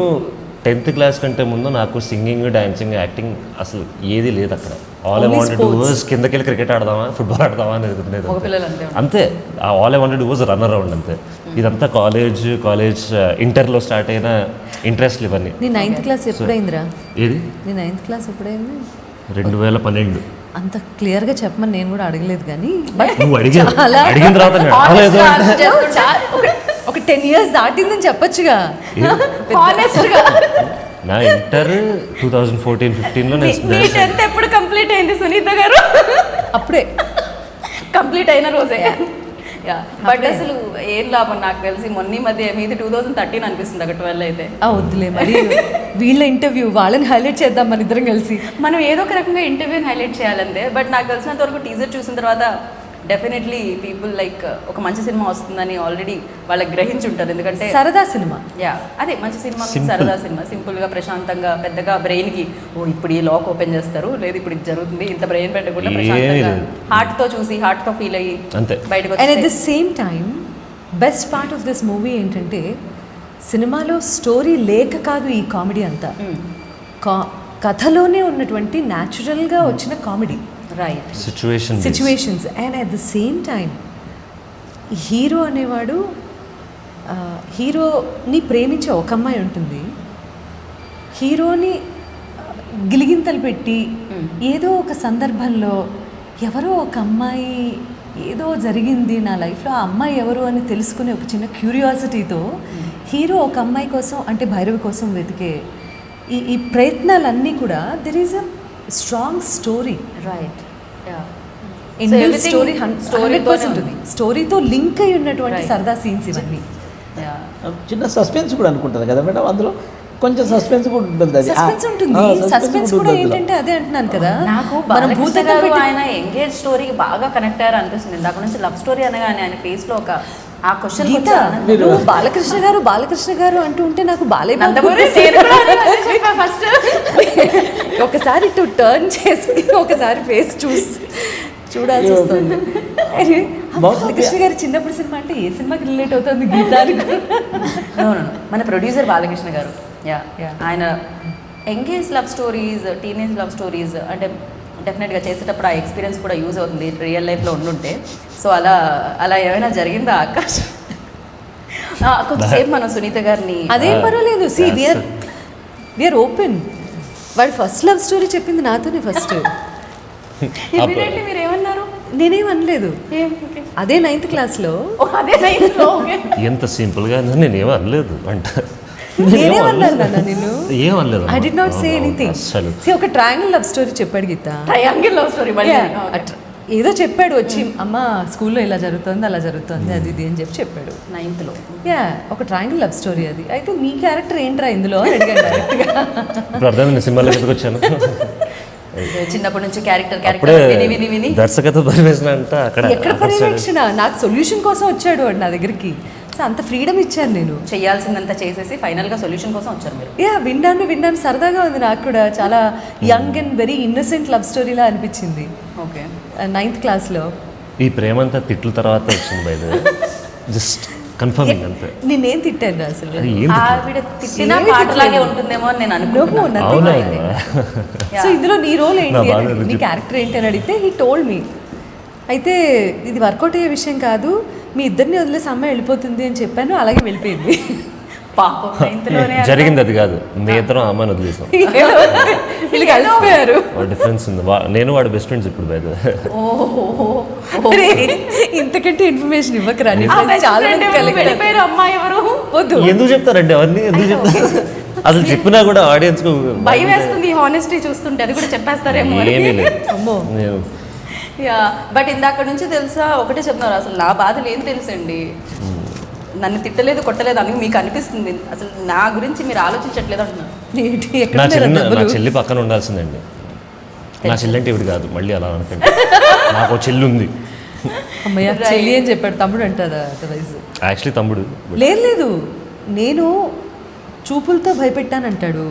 10th క్లాస్ కంటే ముందు నాకు సింగింగ్, డాన్సింగ్, యాక్టింగ్ అసలు ఏది లేదు అక్కడ. All I wanted to was కిందకి వెళ్ళి క్రికెట్ ఆడదామా, ఫుట్బాల్ ఆడదామా అని ఎదుగుతున్నది అంతే. All I wanted was run around అంతే. ఇదంతా కాలేజ్ ఇంటర్లో స్టార్ట్ అయిన ఇంట్రెస్ట్లు ఇవన్నీ. నీ 9th క్లాస్ ఎప్పుడైందిరా? ఏది? నీ 9th క్లాస్ ఎప్పుడైంది? 2012. అంత క్లియర్గా చెప్పమని నేను కూడా అడగలేదు, కానీ నువ్వు అడిగిన తర్వాత నేను అడగలేదు అంటే ఒక 10 years దాటిందని చెప్పొచ్చుగా. నా ఇంటర్ 2014-15లో నేను ఎప్పుడు కంప్లీట్ అయింది సునీత గారు? అప్పుడే కంప్లీట్ అయిన రోజే. బట్ అసలు ఏం లాభం, నాకు తెలిసి మొన్న మధ్య మీది 2013 అనిపిస్తుంది, అక్కడ 12 అయితే. వద్దులే మరి. వీళ్ళ ఇంటర్వ్యూ వాళ్ళని హైలైట్ చేద్దాం మన ఇద్దరం కలిసి. మనం ఏదో ఒక రకంగా ఇంటర్వ్యూని హైలైట్ చేయాలంతే. బట్ నాకు తెలిసినంత వరకు టీజర్ చూసిన తర్వాత డెఫినెట్లీ పీపుల్ లైక్ ఒక మంచి సినిమా వస్తుందని ఆల్రెడీ వాళ్ళకి గ్రహించి ఉంటారు. ఎందుకంటే సరదా సినిమా. అదే మంచి సినిమా, సరదా సినిమా, సింపుల్గా, ప్రశాంతంగా, పెద్దగా బ్రెయిన్కి ఇప్పుడు ఈ లాక్ ఓపెన్ చేస్తారు, లేదు ఇప్పుడు ఇది జరుగుతుంది, ఇంత బ్రెయిన్ పెట్టకుండా ప్రశాంతంగా హార్ట్తో చూసి హార్ట్తో ఫీల్ అయ్యి బయటకు. And at the same time best part of this movie ఏంటంటే సినిమాలో స్టోరీ లేక కాదు ఈ కామెడీ అంతా, కథలోనే ఉన్నటువంటి న్యాచురల్గా వచ్చిన comedy. Right. Situations. And at the same time hero అనేవాడు హీరోని ప్రేమించే ఒక అమ్మాయి ఉంటుంది, హీరోని గిలిగింతలు పెట్టి ఏదో ఒక సందర్భంలో ఎవరో ఒక అమ్మాయి ఏదో జరిగింది నా లైఫ్లో, ఆ అమ్మాయి ఎవరు అని తెలుసుకునే ఒక చిన్న క్యూరియాసిటీతో హీరో ఒక అమ్మాయి కోసం, అంటే భైరవి కోసం వెతికే ఈ ప్రయత్నాలన్నీ కూడా there is a strong story. Right. Story 100% ఉంది. స్టోరీతో లింక్ అయి ఉన్నటువంటి సరదా సీన్స్ ఇవన్నీ. చిన్న సస్పెన్స్ కూడా అనుకుంటుంది కదా మేడం, అందులో కొంచెం సస్పెన్స్ కూడా ఉంటుంది. అది సస్పెన్స్ ఉంటుంది. సస్పెన్స్ కూడా ఏంటంటే అదే అంటున్నాను కదా, నాకు బాలకృష్ణ గారు ఆయన ఎంగేజ్ స్టోరీకి బాగా కనెక్ట్ అయ్యారు అనిపిస్తుంది. ఇందాక నుంచి లవ్ స్టోరీ అనగానే ఆయన ఫేస్ లో ఒక ఆ క్వశ్చన్. బాలకృష్ణ గారు అంటూ ఉంటే నాకు ఫస్ట్ ఒకసారి ఇటు టర్న్ చేసి ఒకసారి ఫేస్ చూడాల్సి వస్తుంది. బాలకృష్ణ గారి చిన్నప్పుడు సినిమా అంటే ఏ సినిమాకి రిలేట్ అవుతుంది? గీతానికి. మన ప్రొడ్యూసర్ బాలకృష్ణ గారు. ఆయన engage love stories, teenage love stories అంటే డెఫినెట్గా చేసేటప్పుడు ఆ ఎక్స్పీరియన్స్ కూడా యూజ్ అవుతుంది రియల్ లైఫ్లో ఉండుంటే. సో అలా ఏమైనా జరిగిందా ఆకాష్? కొంచెంసేపు మనం సునీత గారిని. అదేం పర్వాలేదు. See we are open. వాడు ఫస్ట్ లవ్ స్టోరీ చెప్పింది నాతోనే ఫస్ట్. ఇమ్మీడియట్లీ మీరు ఏమన్నారు? నేనేం అనలేదు. అదే 9th క్లాస్లో అదే నైన్లో ఓకే. ఎంత సింపుల్గా నేనేమో అనలేదు అంట. నేనేమన్నాను నాన్న నేను? ఏం అనలేదు. I did not say anything. అసలు ఒక ట్రయాంగిల్ లవ్ స్టోరీ చెప్పాడు గీత. ట్రయాంగిల్ లవ్ స్టోరీ ఏదో చెప్పాడు వచ్చి, అమ్మ స్కూల్లో ఇలా జరుగుతుంది అలా జరుగుతుంది అది ఇది అని చెప్పాడు. 9th యా, ఒక ట్రయాంగిల్ లవ్ స్టోరీ అది. అయితే నీ క్యారెక్టర్ ఏంట్రా ఇందులో అని అడిగాను డైరెక్ట్గా. ఇప్పుడు అర్థమైంది సినిమాలో ఎందుకు వచ్చాను. చిన్నప్పటి నుంచి అప్పుడే క్యారెక్టర్ విని విని దర్శకత్వ పరివేషణ అంట అక్కడ ఎక్కడ పర్యవేక్షణ, నాకు సొల్యూషన్ కోసం వచ్చాడు వాడు నా దగ్గరికి. సో అంత ఫ్రీడమ్ ఇచ్చాను నేను. చేయాల్సిందంతా చేసేసి ఫైనల్గా సొల్యూషన్ కోసం వచ్చారు మీరు. యా, విన్నాను సరదాగా ఉంది నాకు కూడా. చాలా young and very innocent love స్టోరీలా అనిపించింది ఓకే. 9th క్లాస్లో. ఈ ప్రేమంతా తిట్ల తర్వాత వచ్చింది బయట. జస్ట్ కన్ఫర్మింగ్ అంతే. నేనేం తిట్టాను అసలు? అది ఏం తిట్లు? ఆవిడ తిట్టిన పాటలాగే ఉంటుందేమో అని నేను అనుకున్నాను. అవునా? సో ఇందులో నీ రోల్ ఏంటి నా బాగా అని, నీ రుచి. క్యారెక్టర్ ఏంటి అని అడిగితే హీ టోల్డ్ మీ. అయితే ఇది వర్కౌట్ అయ్యే విషయం కాదు, మీ ఇద్దరిని వదిలేసి అమ్మాయి వెళ్ళిపోతుంది అని చెప్పాను. అలాగే వెళ్ళిపోయింది. పాపం 9th లోనే జరిగింది అది కాదు, మీ ఇద్దరం అమ్మాయిని వదిలేసాం. వీళ్ళు కలిసిపోయారు. డిఫరెన్స్ ఉంది. నేను వాడు బెస్ట్ ఫ్రెండ్స్ ఇప్పుడు బయట. అరే, ఇంతకంటే ఇన్ఫర్మేషన్ ఇవ్వకరా. నీ ఆ friends best చాలా friend మంది ఎవరు? collect వెళ్ళిపోయారు అమ్మాయి ఎవరు? వద్దు. ఎందుకు చెప్తారండి అవన్నీ? ఎందుకు చెప్తారు? అసలు చెప్పినా కూడా ఆడియన్స్ కు భయం వేస్తుంది హానెస్టీ చూస్తుంటే. అది కూడా చెప్పేస్తారేమో అని. ఏమీ లేదు. అమ్మో. నేను యా, బట్ ఇందాక నుంచి తెలుసా ఒకటే చెప్తున్నారు, అసలు నా బాధలు ఏం తెలుసండి. నన్ను తిట్టలేదు కొట్టలేదు అని మీకు అనిపిస్తుంది, అసలు నా గురించి మీరు ఆలోచించట్లేదు అంటున్నారు. ఏంటి, ఎక్కడ నా ఉన్నారా చెల్లి నా డబ్బులు? చెల్లి పక్కన ఉండాల్సిందండి. నా చెల్లి అంటే ఇవి కాదు, మళ్ళీ అలా అనుకోండి. నాకు చెల్లి ఉంది. అమ్మయ్య, చెల్లి అని చెప్పాడు. తమ్ముడు అంటారా అదర్వైజ్? యాక్చువల్లీ తమ్ముడు. లేదు, నేను చూపులతో భయపెట్టానంటాడు.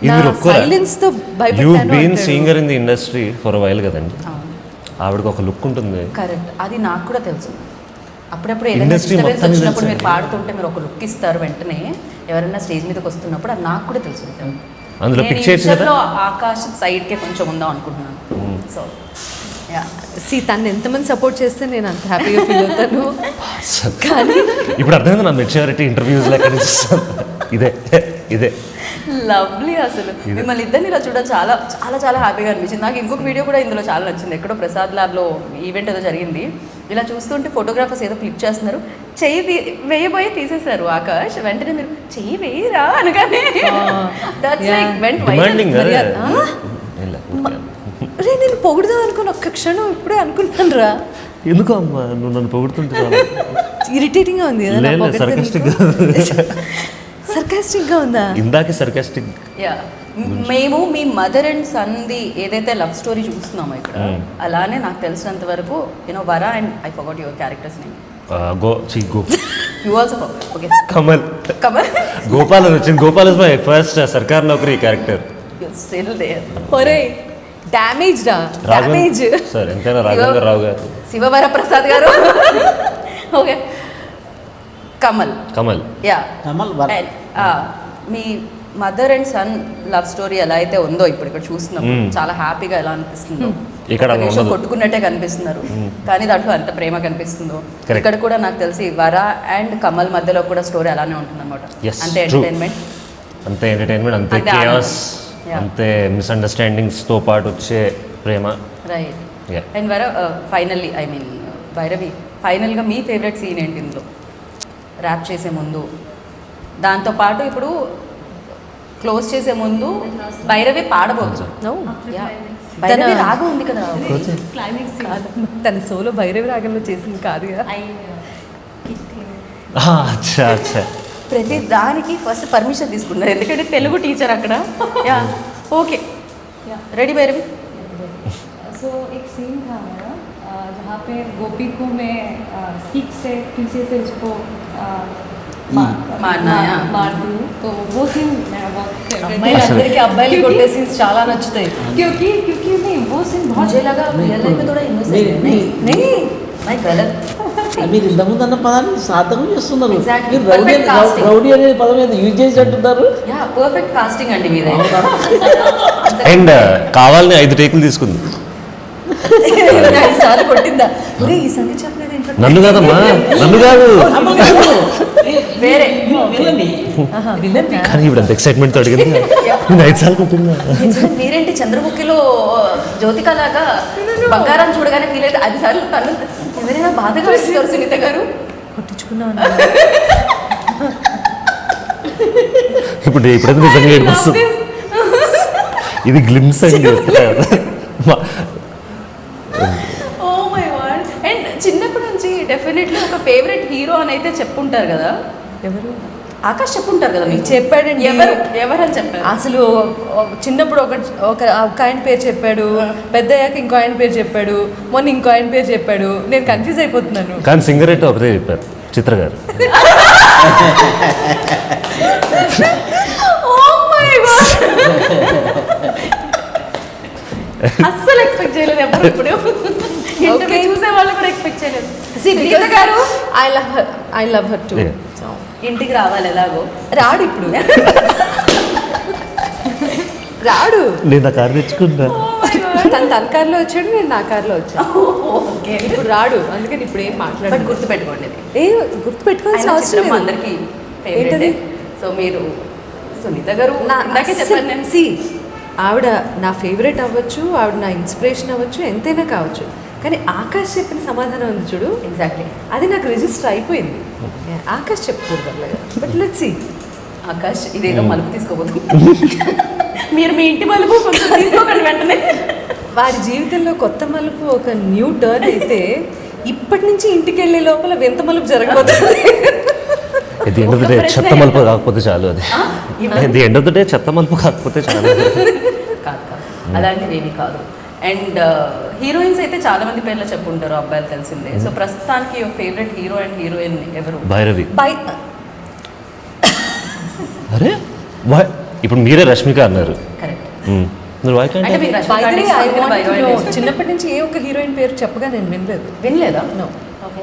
ఇది మీరు ఒప్పుకోరా? సైలెన్స్ తో యూ భయపెట్టాను బీన్ అంటాడు. Singer in the industry for while కదండి. ఆవిడకి ఒక లుక్ ఉంటుంది. కరెక్ట్, అది నాకు కూడా తెలుసు. అప్పుడప్పుడు ఏదైనా Industry డిస్టర్బెన్స్ మొత్తానికి వచ్చినప్పుడు తెలుసు. మీరు పాడుతుంటే మీరు ఒక లుక్ ఇస్తారు వెంటనే, ఎవరైనా స్టేజ్ మీదకి వస్తున్నప్పుడు అది నాకు కూడా తెలుసు. అందులో నేను pick ఈ చేయొచ్చు కదా? విషయంలో ఆకాశం సైడ్కే కొంచెం ఉందాం అనుకుంటున్నాను. సో యా, తను ఎంతమంది సపోర్ట్ చేస్తే నేను అంత హ్యాపీగా ఫీల్ అవుతాను. కానీ ఇప్పుడు అర్థమైంది నా మెచ్యూరిటీ ఇంటర్వ్యూస్ లెక్క ఇదే ఇదే లవ్లీ. అసలు మిమ్మల్ని ఇద్దరిని ఇలా చూడడం చాలా చాలా చాలా హ్యాపీగా అనిపించింది. నాకు ఇంకొక వీడియో కూడా ఇందులో చాలా నచ్చింది. ఎక్కడో ప్రసాద్ ల్యాబ్లో ఈవెంట్ ఏదో జరిగింది. ఇలా చూస్తుంటే ఫోటోగ్రాఫర్స్ ఏదో క్లిక్ చేస్తున్నారు, చెయ్యి వేయబోయి తీసేశారు ఆకాష్. వెంటనే మీరు చెయ్యి వేయరా అనగానే that's like went viral. Demanding మరి రే, నేను పొగుడుదాం అనుకుని ఒక్క క్షణం ఇప్పుడే అనుకున్నాను రా. ఎందుకు అమ్మా నువ్వు నన్ను పొగుడుతుంటే ఇరిటేటింగ్ గా ఉంది. సర్కాస్టిక్ గా ఉందా? ఇందాకే సర్కాస్టిక్. యా, మేము మీ మదర్ అండ్ సన్ది ఏదైతే లవ్ స్టోరీ చూస్తున్నామో ఇక్కడ, అలానే నాకు తెలిసినంత వరకు Vara and I forgot your characters name. You also okay. Kamal Kamal Gopal అని వచ్చింది. Gopal is my first Sarkar Naukri character. Still there. ఒరే, డ్యామేజ్ రా, డ్యామేజ్. సార్ ఎంతైనా రాఘవేంద్ర రావు గారు. శివవర ప్రసాద్ గారు. ఓకే, కమల్. కమల్ యా, కమల్ మీ mother and son love story ఎలా అయితే ఉందో ఇప్పుడు ఇక్కడ చూస్తున్నాం, చాలా హ్యాపీగా ఎలా అనిపిస్తుందో. ఇక్కడ ఒక నిమిషం ఉండదు. కొట్టుకున్నట్టే కనిపిస్తున్నారు, కానీ దాంట్లో ఎంత ప్రేమ కనిపిస్తుందో. Correct. ఇక్కడ కూడా నాకు తెలిసి వర అండ్ కమల్ మధ్యలో కూడా స్టోరీ అలానే ఉంటుంది అనమాట. Yes, అంటే true. ఎంటర్టైన్మెంట్, అంతే ఎంటర్టైన్మెంట్, అంతే అంతే కేయాస్, Yeah. అంతే మిస్అండర్స్టాండింగ్స్తో పాటు వచ్చే ప్రేమ. రైట్. Yeah. అండ్ వర ఫైనల్లీ ఐ మీన్ భైరవి, ఫైనల్గా మీ ఫేవరెట్ సీన్ ఏంటి ఇందులో? ర్యాప్ చేసే ముందు, దాంతోపాటు ఇప్పుడు క్లోజ్ చేసే ముందు భైరవి పాడబోతుంది. Yeah. భైరవి రాగం ఉంది కదా. తన సోలో భైరవి రాగంలో చేసింది కాదుగా. అచ్చా అచ్చా. ప్రతి దానికి ఫస్ట్ పర్మిషన్ తీసుకున్నారు, ఎందుకంటే తెలుగు టీచర్ అక్కడ. Yeah, okay, ready Bhairavi. So एक सीन था हमारा जहाँ पे गोपी को मैं स्टिक से पीछे से उसको मारना है, हाँ। मार दूँ, तो वो सीन मेरा बहुत फेवरेट है। అమ్మాయిలందరికీ అబ్బాయిలు కొట్టే సీన్స్ చాలా నచ్చుతాయి. क्योंकि नहीं वो सीन बहुत मुझे लगा रियल लाइफ में थोड़ा इनोसेंट है. नहीं नहीं गलत. మీరు ఇంతకుముందు అన్న పదాన్ని సార్థకం చేస్తున్నారు. Exactly. మీరు రౌడీ Perfect casting. రౌడీ అనే పదం ఏదో యూజ్ చేసి అంటున్నారు. యా, పర్ఫెక్ట్ కాస్టింగ్ అండి మీదే. అండ్ కావాలని 5 టేకులు తీసుకుంది. 5 సార్లు కొట్టిందా? ఒరే, ఈ సంగతి చెప్పలేదండి. నన్ను కాదమ్మా, నన్ను కాదు. వేరే. వెళ్ళండి. కానీ ఇప్పుడు అంత ఎక్సైట్మెంట్తో అడిగింది నేను 5 సార్లు కొట్టినా. మీరేంటి చంద్రముఖిలో జ్యోతిక లాగా బంగారాన్ని చూడగానే ఫీల్ అయితే 10 సార్లు తను ఎవరైనా బాధగా వేస్తారు సునీత గారు. కొట్టించుకున్నాను. ఇప్పుడు ఇప్పుడైతే నిజంగా ఏడిపిస్తుంది. ఇది గ్లిమ్స్ అని చెప్తున్నా కదా. Oh my God. అండ్ చిన్నప్పటి నుంచి డెఫినెట్లీ ఒక ఫేవరెట్ హీరో అని అయితే చెప్పుంటారు కదా. ఎవరు ఆకాష్ చెప్పుంటారు కదా మీకు. చెప్పాడండి. ఎవరని చెప్పారు? అసలు చిన్నప్పుడు ఒక ఆయన పేరు చెప్పాడు, పెద్దయ్యాక ఇంకో ఆయన పేరు చెప్పాడు, మొన్న ఇంకో ఆయన పేరు చెప్పాడు. నేను కన్ఫ్యూజ్ అయిపోతున్నాను. కానీ సింగర్ అయితే ఒకటే చెప్పారు, చిత్ర గారు. అస్సలు ఎక్స్పెక్ట్ చేయలేదు ఎప్పుడు. ఇప్పుడు ఇంటర్వ్యూ చూసే వాళ్ళు కూడా ఎక్స్పెక్ట్ చేయలేదు. సునీత గారు ఐ లవ్ హర్ టు. ఇంటికి రావాలి ఎలాగో. రాడు ఇప్పుడు. రాడు. నేను ఆ కారు తెచ్చుకుంటా. తన కార్లో వచ్చాడు, నేను నా కార్లో వచ్చాను. ఓకే. ఇప్పుడు రాడు, అందుకని ఇప్పుడు ఏం బట్ మాట్లాడు. గుర్తుపెట్టుకోండి, గుర్తు పెట్టుకోవాల్సిన ఆయన అవసరం చిత్రం లేదు. అందరికీ ఏంటది? ఫేవరెట్. సో మీరు సునీత గారు ఇందాకే చెప్పాను నేను. సి ఆవిడ నా ఫేవరెట్ అవ్వచ్చు, ఆవిడ నా ఇన్స్పిరేషన్ అవ్వచ్చు, ఎంతైనా కావచ్చు. కానీ ఆకాష్ చెప్పిన సమాధానం ఉంది చూడు, ఎగ్జాక్ట్లీ అది నాకు రిజిస్టర్ అయిపోయింది. ఆకాష్ చెప్పకూడదు అలాగా. But let's see. ఆకాష్ ఇదేదో మలుపు తీసుకోవద్దు. మీరు మీ ఇంటి మలుపు కొంచెం తీసుకోకండి వెంటనే. వారి జీవితంలో కొత్త మలుపు ఒక న్యూ టర్న్ అయితే ఇప్పటి నుంచి ఇంటికి వెళ్ళే లోపల వింత మలుపు జరగబోతుంది. At the end of the day చెత్త మలుపు కాకపోతే చాలు. అది at the end of the day చెత్త మలుపు కాకపోతే చాలు. కాదు అలాంటివి ఏమీ కాదు. అండ్ హీరోయిన్స్ అయితే చాలా మంది పేర్లు చెప్పుంటారు, అబ్బాయిలు తెలిసిందే. సో ప్రస్తుతానికి ఫేవరెట్ హీరో అండ్ హీరోయిన్ ఎవరు? భైరవి. బై అరే ఇప్పుడు మీరే రష్మిక అన్నారు. కరెక్ట్. మీరు why can't అంటే I? మీకు By the way, I want to know, Rashmika చిన్నప్పటి నుంచి ఏ ఒక్క హీరోయిన్ పేరు చెప్పగా నేను వినలేదు. వినలేదా? No. ఓకే.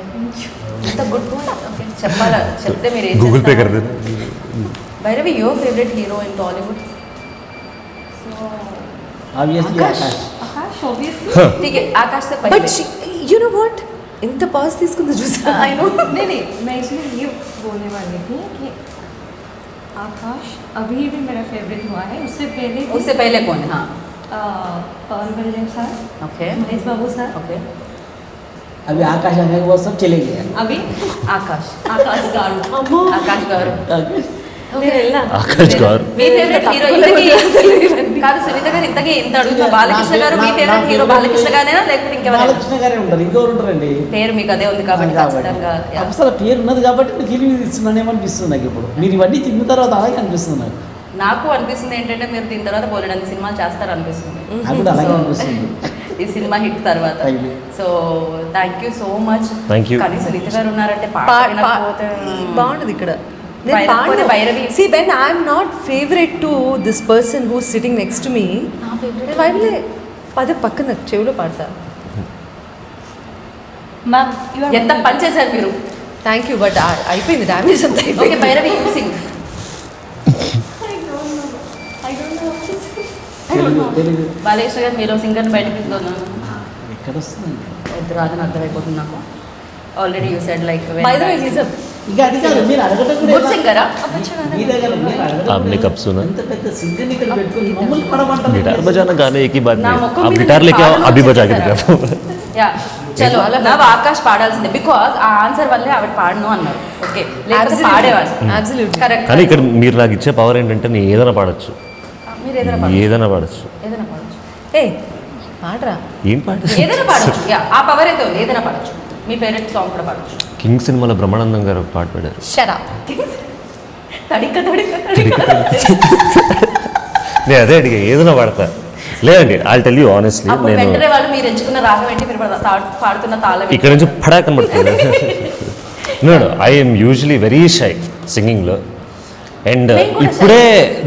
ఇంత గుడ్ ఓకే చెప్పాలా? చెప్తే మీరు ఏం గూగుల్ పే చేస్తారు? కర్ Bhairavi your favourite hero in Tollywood? Obviously Akash. Akash obviously. ठीक है आकाश से But पहले. you know what? ఎంత పాజ్ తీసుకుందో చూసా. I know. नहीं मैं इसलिए ये बोलने वाली थी कि आकाश अभी भी मेरा फेवरेट हुआ है. उससे पहले कौन? हाँ पवन कल्याण सर, ओके महेश बाबू सर. ओके. अभी आकाश आने के बाद सब चले गए. अभी आकाश गारू. आकाश గారు. నేను వెళ్ళా. ఆకాష్ గారు. మీ ఫేవరెట్ హీరో కాదు సునీత గారు. ఇంతకీ ఇంత అడుగుతా, బాలకృష్ణ గారు మీ ఫేవరెట్ హీరో బాలకృష్ణ గారేనా లేకపోతే ఇంకెవరైనా? బాలకృష్ణ గారే ఉంటారు, ఇంకెవరు ఉంటారండి? పేరు మీకు అదే ఉంది కాబట్టి ఖచ్చితంగా. yeah. అసలు పేరు ఉన్నది కాబట్టి నేను ఫీలింగ్ ఇస్తున్నానేమో అనిపిస్తుంది నాకు ఇప్పుడు. మీరు ఇవన్నీ తిన్న తర్వాత అలాగే అనిపిస్తుంది నాకు. నాకు అనిపిస్తుంది ఏంటంటే మీరు దీని తర్వాత బోలెడన్ని సినిమాలు చేస్తారు అనిపిస్తుంది. నాకు కూడా అలాగే So, అనిపిస్తుంది. ఈ సినిమా హిట్ తర్వాత. Thank you. So thank you so much. Thank you. కానీ సునీత గారు ఉన్నారంటే పాట వినకపోతే బాగుండదు ఇక్కడ. Bhairavi Bhairavi. See, when I'm not favorite to this person who's sitting next to me, వైపులే పదే పక్కన చెవిలో పాడతా. मैम यू आर ఎంత పని చేశారు మీరు. Thank you. బట్ అయిపోయింది, డ్యామేజ్ అంతా ఓకే అయిపోయింది. Bhairavi you sing. I don't know Telugu Balakrishna గారు మీలో సింగర్ని బయటకు తీసుకున్నాను. ఎక్కడ వస్తుంది? వద్దు రాదని అర్థమైపోతుంది నాకు. Already you said like By the way, he's a ఇంకా అది కాదు, మీరు అడగటం కూడా గుడ్ సింగరా? మీ దగ్గర మీరు అడగటం आपने కూడా कब सुना? ఎంత పెద్ద సింగర్ని ఇక్కడ పెట్టుకొని మమ్మల్ని పడమంటారు. गिटार बजाना गाने एक ही बात నా नहीं. ముఖం आप మీద गिटार लेके आओ, పాడమని अभी बजा के చెప్పేశారా? दिखाता యా చలో నవ్ ఆకాష్ పాడాల్సిందే. బికాజ్ ఆ ఆన్సర్ వల్లే ఆవిడ పాడను అన్నారు. ఓకే లేకపోతే పాడేవాళ్ళు. Absolutely. కరెక్ట్. కానీ ఇక్కడ మీరు నాకు ఇచ్చే పవర్ ఏంటంటే నేను ఏదైనా పాడచ్చు, మీరు ఏదైనా పాడచ్చు. ఏదైనా పాడచ్చు. ఏదైనా పాడచ్చు. ఏ పాడరా. ఏం పాడ ఏదైనా పాడచ్చు. యా ఆ పవర్ అయితే ఉంది. ఏదైనా పాడచ్చు. మీ ఫేవరెట్ సాంగ్ కూడా పాడచ్చు. కింగ్ సినిమాలో బ్రహ్మానందం గారు ఒక పాట పాడారు. Shut up. తడిక తడిక తడిక. నేను అదే అడిగా, ఏదైనా పాడతా. లేదండి ఐల్ టెల్ యూ ఆనెస్ట్లీ, అప్పుడు నేను వెంటనే వాళ్ళు మీరు ఎంచుకున్న రాగం ఏంటి, మీరు పాడుతున్న తాళం ఏంటి? ఇక్కడ నుంచి పడాకని పడుతుంది. నేను ఐఎమ్ యూజువలీ వెరీ షై సింగింగ్లో. అండ్ నేను కూడా ఇప్పుడే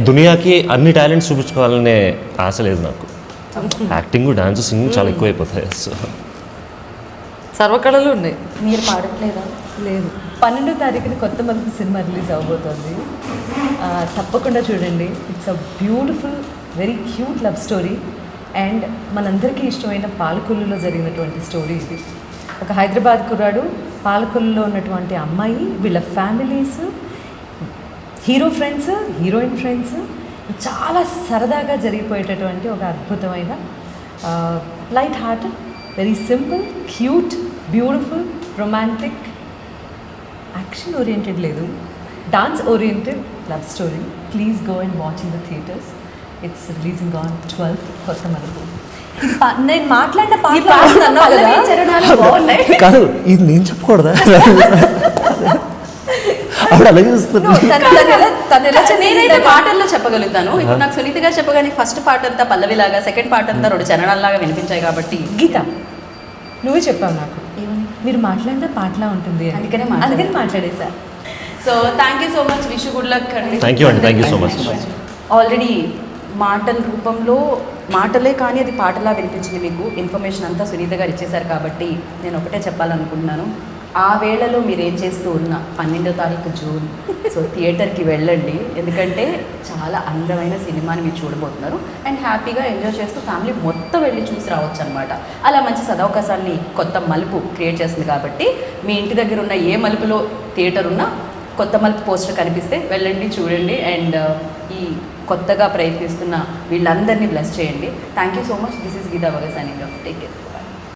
దునియాకి అన్ని టాలెంట్స్ చూపించుకోవాలనే ఆశ లేదు నాకు. యాక్టింగ్, డాన్స్, సింగింగ్ చాలా ఎక్కువైపోతాయి. సో సర్వకళలు ఉన్నాయి. మీరు పాడట్లేదా? లేదు. 12వ తారీఖున కొత్త మలుపు సినిమా రిలీజ్ అవబోతోంది. తప్పకుండా చూడండి. It's a beautiful, very cute love story. And మనందరికీ ఇష్టమైన పాలకొల్లులో జరిగినటువంటి స్టోరీ ఇది. ఒక హైదరాబాద్ కుర్రాడు, పాలకొల్లులో ఉన్నటువంటి అమ్మాయి, వీళ్ళ families, hero friends, heroine friends, చాలా సరదాగా జరిగిపోయేటటువంటి ఒక అద్భుతమైన light hearted, very simple, cute, beautiful, romantic, action oriented లేదు, dance oriented love story. Please go and watch in the theatres. It's releasing on 12th Kotha మలుపు. నేను మాట్లాడిన కాదు, ఇది నేను చెప్పకూడదా? ఆవిడ అలాగే చూస్తుంది. నేనైతే పాటల్లో చెప్పగలుగుతాను. ఇప్పుడు నాకు సునీత గారు చెప్పగానే ఫస్ట్ పార్ట్ అంతా పల్లవిలాగా, సెకండ్ పార్ట్ అంతా 2 చరణాల్లాగా వినిపించాయి కాబట్టి. గీత, నువ్వే చెప్పావు నాకు, మీరు మాట్లాడిన పాటలా ఉంటుంది, అందుకనే మాట్లాడేసా. So thank you so much, wish good luck అండి. థ్యాంక్ యూ అండి, thank you so much. Already మాటల రూపంలో, మాటలే కానీ అది పాటలా వినిపించింది మీకు. ఇన్ఫర్మేషన్ అంతా సునీత గారు ఇచ్చేశారు కాబట్టి నేను ఒకటే చెప్పాలనుకుంటున్నాను. ఆ వేళలో మీరు ఏం చేస్తూ ఉన్నా 12వ తారీఖు జూన్, సో థియేటర్కి వెళ్ళండి. ఎందుకంటే చాలా అందమైన సినిమాని మీరు చూడబోతున్నారు అండ్ హ్యాపీగా ఎంజాయ్ చేస్తూ ఫ్యామిలీ మొత్తం వెళ్ళి చూసి రావచ్చు అనమాట. అలా మంచి సదవకాశాన్ని కొత్త మలుపు క్రియేట్ చేస్తుంది కాబట్టి మీ ఇంటి దగ్గర ఉన్న ఏ మలుపులో థియేటర్ ఉన్నా కొత్త మలుపు పోస్టర్ కనిపిస్తే వెళ్ళండి, చూడండి అండ్ ఈ కొత్తగా ప్రయత్నిస్తున్న వీళ్ళందరినీ బ్లెస్ చేయండి. Thank you so much. This is Geeta వగ సైనింగ్ ఆఫ్. Take care.